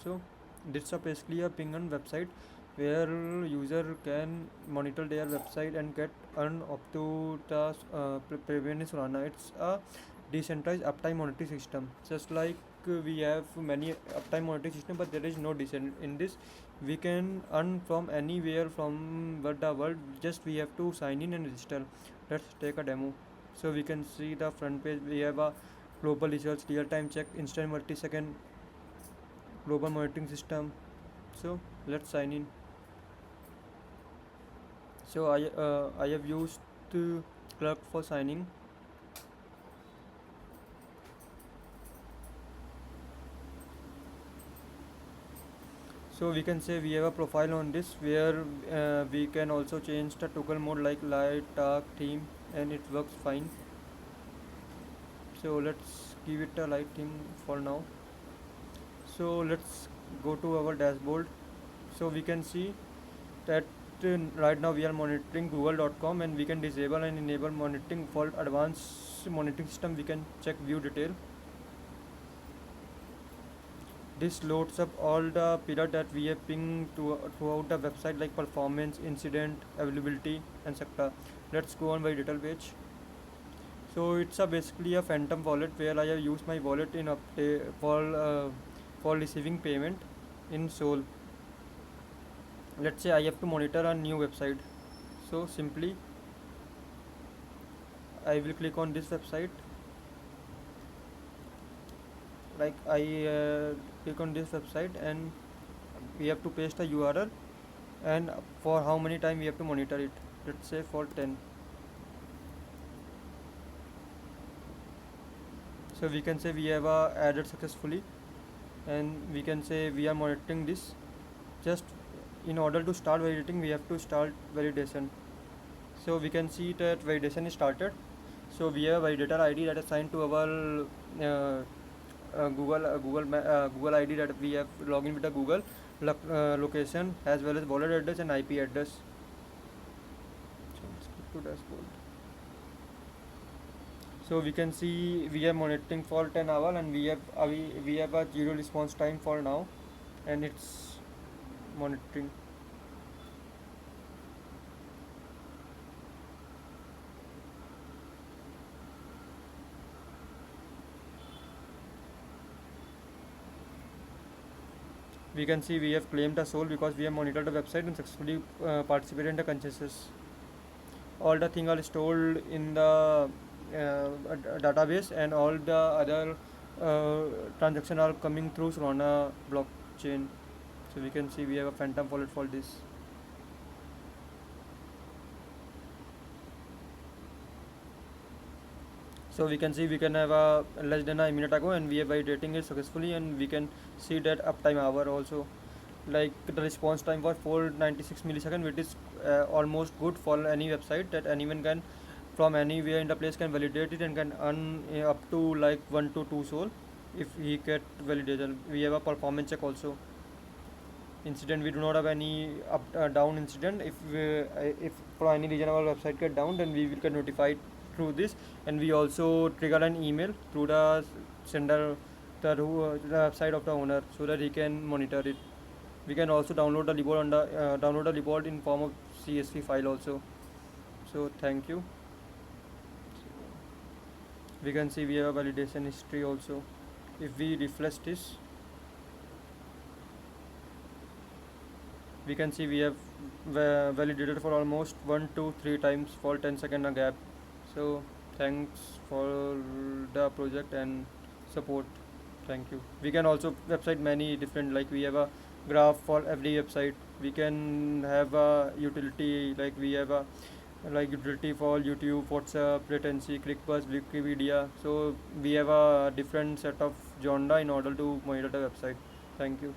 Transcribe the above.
So this is basically a ping on website where user can monitor their website and get earn up to the previous Solana. It's a decentralized uptime monitoring system, just like we have many uptime monitoring system, but there is no decent in this. We can earn from anywhere from the world. Just we have to sign in and register. Let's take a demo. So we can see the front page. We have a global results, real time check, instant multi-second global monitoring system. So let's sign in. So I have used Clerk for signing. So we can say we have a profile on this where we can also change the toggle mode like light, dark, theme, and it works fine. So let's give it a light theme for now. So let's go to our dashboard. So we can see that right now we are monitoring google.com, and we can disable and enable monitoring for advanced monitoring system. We can check view detail. This loads up all the period that we have pinged throughout the website, like performance, incident, availability, and sector. Let's go on my detail page. So it's basically a phantom wallet where I have used my wallet in for receiving payment in Sol. Let's say I have to monitor a new website. So simply I will click on this website. Like I click on this website, and we have to paste a URL, and for how many time we have to monitor it. Let's say for 10. So we can say we have added successfully, and we can say we are monitoring this. Just in order to start validating, we have to start validation. So we can see that validation is started. So we have a validator ID that is assigned to our Google ID that we have login with the Google location, as well as wallet address and IP address. So let's go to dashboard. So we can see we are monitoring for 10 hours, and we have a zero response time for now, and it's monitoring. We can see we have claimed a soul because we have monitored the website and successfully participated in the consensus. All the things are stored in the database, and all the other transactions are coming through Solana blockchain. So we can see we have a phantom wallet for this. So we can see we can have a less than a minute ago, and we are validating it successfully, and we can see that uptime hour also. Like the response time was 496 milliseconds, which is almost good for any website that anyone can from anywhere in the place can validate it and can earn up to like 1 to 2 soul if he get validation. We have a performance check also. Incident, we do not have any up down incident. If for any reason our website get down, then we will get notified through this, and we also trigger an email through the sender, the website of the owner, so that he can monitor it. We can also download the report on the download the report in form of CSV file also. So thank you. We can see we have a validation history also. If we refresh this, we can see we have validated for almost 1 to 3 times for 10 second a gap. So thanks for the project and support. Thank you. We can also website many different, like we have a graph for every website. We can have a utility, like we have a like utility for YouTube, WhatsApp, latency, ClickBus, Wikipedia. So we have a different set of genre in order to monitor the website. Thank you.